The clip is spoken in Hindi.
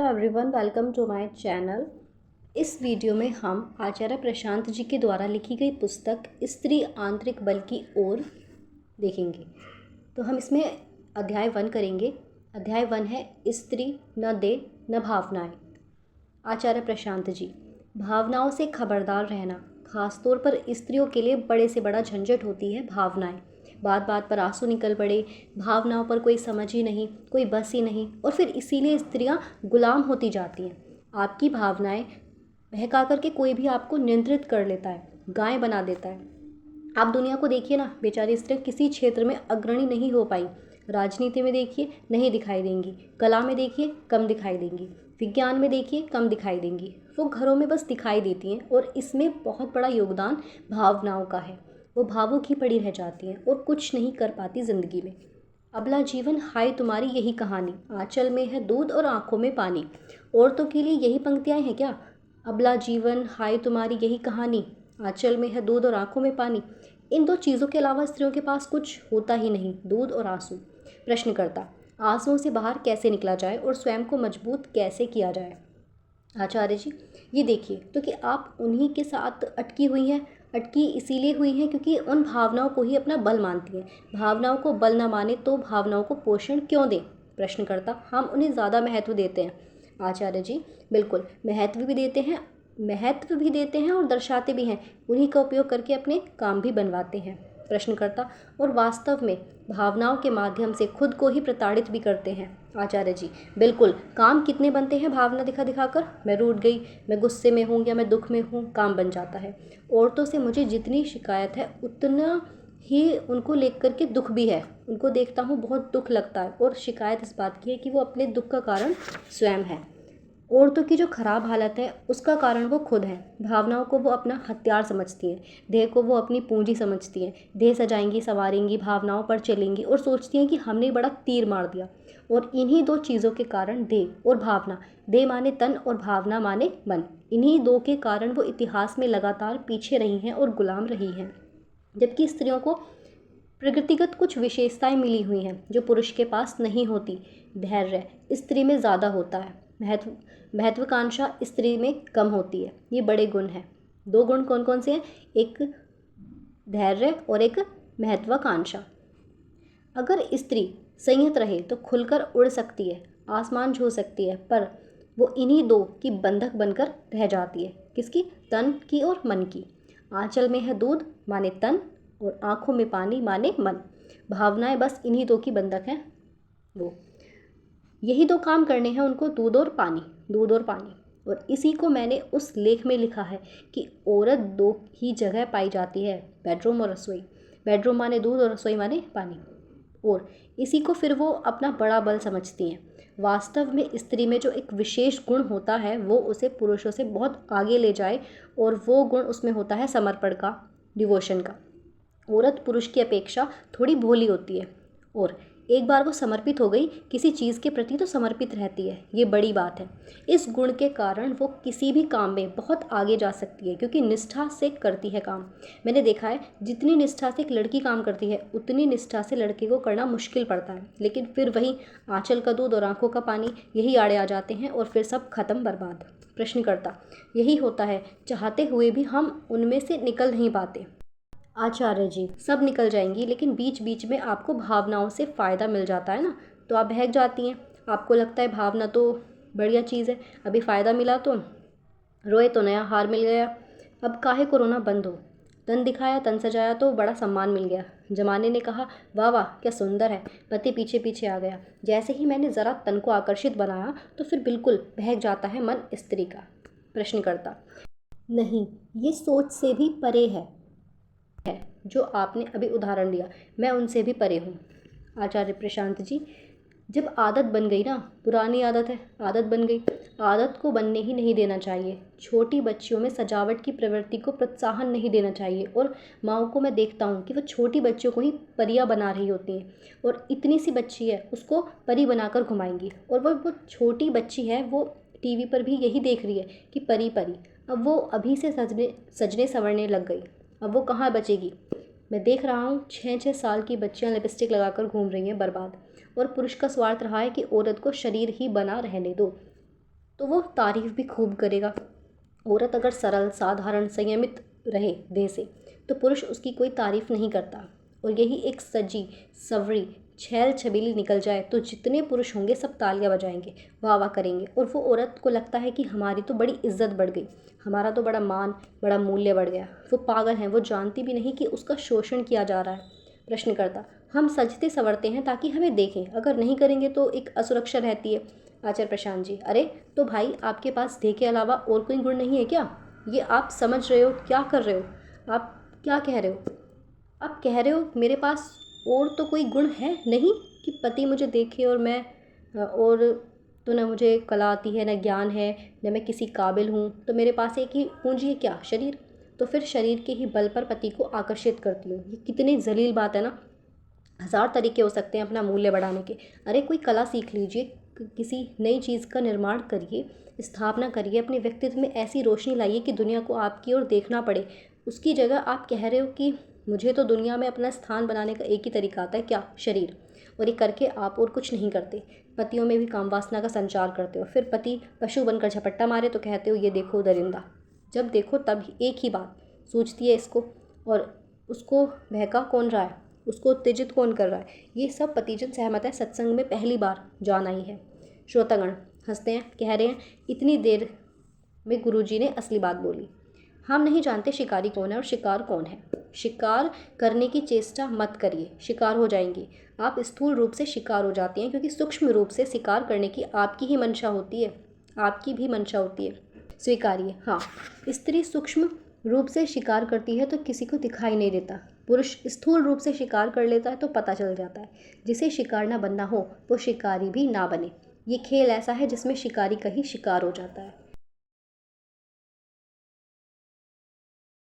Everyone, welcome to my channel. इस वीडियो में हम आचार्य प्रशांत जी के द्वारा लिखी गई पुस्तक स्त्री आंतरिक बल की ओर देखेंगे। तो हम इसमें अध्याय 1 करेंगे। अध्याय 1 है स्त्री न दे न भावनाएं। आचार्य प्रशांत जी, भावनाओं से खबरदार रहना। खासतौर पर स्त्रियों के लिए बड़े से बड़ा झंझट होती है भावनाएं। बात बात पर आंसू निकल पड़े, भावनाओं पर कोई समझ ही नहीं, कोई बस ही नहीं, और फिर इसीलिए स्त्रियां गुलाम होती जाती हैं। आपकी भावनाएं बहका करके कोई भी आपको नियंत्रित कर लेता है, गाय बना देता है। आप दुनिया को देखिए ना, बेचारी स्त्रियां किसी क्षेत्र में अग्रणी नहीं हो पाई। राजनीति में देखिए, नहीं दिखाई देंगी। कला में देखिए, कम दिखाई देंगी। विज्ञान में देखिए, कम दिखाई देंगी। वो घरों में बस दिखाई देती हैं, और इसमें बहुत बड़ा योगदान भावनाओं का है। वो भावुक ही पड़ी रह जाती हैं और कुछ नहीं कर पाती ज़िंदगी में। अबला जीवन हाय तुम्हारी यही कहानी, आंचल में है दूध और आंखों में पानी। औरतों के लिए यही पंक्तियाँ हैं क्या? अबला जीवन हाय तुम्हारी यही कहानी, आंचल में है दूध और आंखों में पानी। इन दो चीज़ों के अलावा स्त्रियों के पास कुछ होता ही नहीं, दूध और आंसू। प्रश्नकर्ता, आंसुओं से बाहर कैसे निकला जाए और स्वयं को मजबूत कैसे किया जाए? आचार्य जी, ये देखिए तो कि आप उन्हीं के साथ अटकी हुई हैं। अटकी इसीलिए हुई हैं क्योंकि उन भावनाओं को ही अपना बल मानती हैं। भावनाओं को बल ना माने तो भावनाओं को पोषण क्यों दें? प्रश्नकर्ता, हम उन्हें ज़्यादा महत्व देते हैं। आचार्य जी, बिल्कुल, महत्व भी देते हैं और दर्शाते भी हैं। उन्हीं का उपयोग करके अपने काम भी बनवाते हैं। प्रश्नकर्ता, और वास्तव में भावनाओं के माध्यम से खुद को ही प्रताड़ित भी करते हैं। आचार्य जी, बिल्कुल, काम कितने बनते हैं भावना दिखा दिखाकर। मैं रूठ गई, मैं गुस्से में हूँ या मैं दुख में हूँ, काम बन जाता है। औरतों से मुझे जितनी शिकायत है उतना ही उनको लेकर के दुख भी है। उनको देखता हूँ बहुत दुख लगता है, और शिकायत इस बात की है कि वो अपने दुख का कारण स्वयं है। औरतों की जो खराब हालत है उसका कारण वो खुद हैं। भावनाओं को वो अपना हथियार समझती हैं, देह को वो अपनी पूंजी समझती हैं। देह सजाएंगी, संवारेंगी, भावनाओं पर चलेंगी और सोचती हैं कि हमने बड़ा तीर मार दिया। और इन्हीं दो चीज़ों के कारण, देह और भावना, देह माने तन और भावना माने मन, इन्हीं दो के कारण वो इतिहास में लगातार पीछे रही हैं और गुलाम रही हैं। जबकि स्त्रियों को प्रकृतिगत कुछ विशेषताएं मिली हुई हैं जो पुरुष के पास नहीं होती। धैर्य स्त्री में ज़्यादा होता है, महत्वाकांक्षा स्त्री में कम होती है। ये बड़े गुण हैं। दो गुण कौन कौन से हैं? एक धैर्य और एक महत्वाकांक्षा। अगर स्त्री संयत रहे तो खुलकर उड़ सकती है, आसमान छू सकती है, पर वो इन्हीं दो की बंधक बनकर रह जाती है। किसकी? तन की और मन की। आंचल में है दूध माने तन, और आंखों में पानी माने मन। भावनाएं बस इन्हीं दो की बंधक हैं। वो यही दो काम करने हैं उनको, दूध और पानी, दूध और पानी। और इसी को मैंने उस लेख में लिखा है कि औरत दो ही जगह पाई जाती है, बेडरूम और रसोई। बेडरूम माने दूध और रसोई माने पानी। और इसी को फिर वो अपना बड़ा बल समझती हैं। वास्तव में स्त्री में जो एक विशेष गुण होता है वो उसे पुरुषों से बहुत आगे ले जाए, और वो गुण उसमें होता है समर्पण का, डिवोशन का। औरत पुरुष की अपेक्षा थोड़ी भोली होती है, और एक बार वो समर्पित हो गई किसी चीज़ के प्रति तो समर्पित रहती है। ये बड़ी बात है। इस गुण के कारण वो किसी भी काम में बहुत आगे जा सकती है, क्योंकि निष्ठा से करती है काम। मैंने देखा है जितनी निष्ठा से एक लड़की काम करती है उतनी निष्ठा से लड़के को करना मुश्किल पड़ता है। लेकिन फिर वही आंचल का दूध और आंखों का पानी, यही आड़े आ जाते हैं और फिर सब खत्म, बर्बाद। प्रश्नकर्ता, यही होता है, चाहते हुए भी हम उनमें से निकल नहीं पाते। आचार्य जी, सब निकल जाएंगी, लेकिन बीच बीच में आपको भावनाओं से फ़ायदा मिल जाता है ना, तो आप बहक जाती हैं। आपको लगता है भावना तो बढ़िया चीज़ है, अभी फ़ायदा मिला तो रोए तो नया हार मिल गया। अब काहे को रोना बंद हो। तन दिखाया, तन सजाया तो बड़ा सम्मान मिल गया। जमाने ने कहा वाह वाह क्या सुंदर है, पति पीछे पीछे आ गया। जैसे ही मैंने ज़रा तन को आकर्षित बनाया तो फिर बिल्कुल बहक जाता है मन स्त्री का। प्रश्नकर्ता, नहीं, ये सोच से भी परे है जो आपने अभी उदाहरण दिया, मैं उनसे भी परे हूँ। आचार्य प्रशांत जी, जब आदत बन गई ना, पुरानी आदत है, आदत बन गई, आदत को बनने ही नहीं देना चाहिए। छोटी बच्चियों में सजावट की प्रवृत्ति को प्रोत्साहन नहीं देना चाहिए। और माँओं को मैं देखता हूँ कि वो छोटी बच्चियों को ही परियां बना रही होती हैं, और इतनी सी बच्ची है उसको परी बनाकर घुमाएंगी, और वो छोटी बच्ची है, वो टीवी पर भी यही देख रही है कि परी परी। अब वो अभी से सजने संवरने लग गई, अब वो कहाँ बचेगी। मैं देख रहा हूँ 6-6 साल की बच्चियाँ लिपस्टिक लगाकर घूम रही हैं, बर्बाद। और पुरुष का स्वार्थ रहा है कि औरत को शरीर ही बना रहने दो। तो वो तारीफ़ भी खूब करेगा। औरत अगर सरल, साधारण, संयमित रहे देह से, तो पुरुष उसकी कोई तारीफ़ नहीं करता। और यही एक सजी सवरी छैल छबीली निकल जाए तो जितने पुरुष होंगे सब तालियां बजाएंगे, वाह वाह करेंगे, और वो औरत को लगता है कि हमारी तो बड़ी इज्जत बढ़ गई, हमारा तो बड़ा मान, बड़ा मूल्य बढ़ गया। वो पागल है, वो जानती भी नहीं कि उसका शोषण किया जा रहा है। प्रश्नकर्ता, हम सजते संवरते हैं ताकि हमें देखें, अगर नहीं करेंगे तो एक असुरक्षा रहती है। आचार्य प्रशांत जी, अरे तो भाई आपके पास देह के अलावा और कोई गुण नहीं है क्या? ये आप समझ रहे हो? क्या कर रहे हो आप? क्या कह रहे हो? आप कह रहे हो मेरे पास और तो कोई गुण है नहीं कि पति मुझे देखे और मैं और तो न मुझे कला आती है, न ज्ञान है, न मैं किसी काबिल हूँ, तो मेरे पास एक ही पूंजी है, क्या? शरीर। तो फिर शरीर के ही बल पर पति को आकर्षित करती हूँ। ये कितनी जलील बात है ना। हज़ार तरीके हो सकते हैं अपना मूल्य बढ़ाने के। अरे कोई कला सीख लीजिए, किसी नई चीज़ का निर्माण करिए, स्थापना करिए, अपने व्यक्तित्व में ऐसी रोशनी लाइए कि दुनिया को आपकी ओर देखना पड़े। उसकी जगह आप कह रहे हो कि मुझे तो दुनिया में अपना स्थान बनाने का एक ही तरीका आता है, क्या? शरीर। और ये करके आप और कुछ नहीं करते, पतियों में भी काम वासना का संचार करते हो। फिर पति पशु बनकर झपट्टा मारे तो कहते हो ये देखो दरिंदा। जब देखो तब एक ही बात सूझती है इसको, और उसको बहका कौन रहा है, उसको उत्तेजित कौन कर रहा है? ये सब पतिजन सहमत है, सत्संग में पहली बार जान आई है। श्रोतागण हंसते हैं, कह रहे हैं इतनी देर में गुरुजी ने असली बात बोली। हम नहीं जानते शिकारी कौन है और शिकार कौन है। शिकार करने की चेष्टा मत करिए, शिकार हो जाएंगी। आप स्थूल रूप से शिकार हो जाती हैं क्योंकि सूक्ष्म रूप से शिकार करने की आपकी ही मंशा होती है, आपकी भी मंशा होती है। स्वीकारिए, हाँ, स्त्री सूक्ष्म रूप से शिकार करती है तो किसी को दिखाई नहीं देता। पुरुष स्थूल रूप से शिकार कर लेता है तो पता चल जाता है। जिसे शिकार ना बनना हो वो शिकारी भी ना बने। ये खेल ऐसा है जिसमें शिकारी का ही शिकार हो जाता है।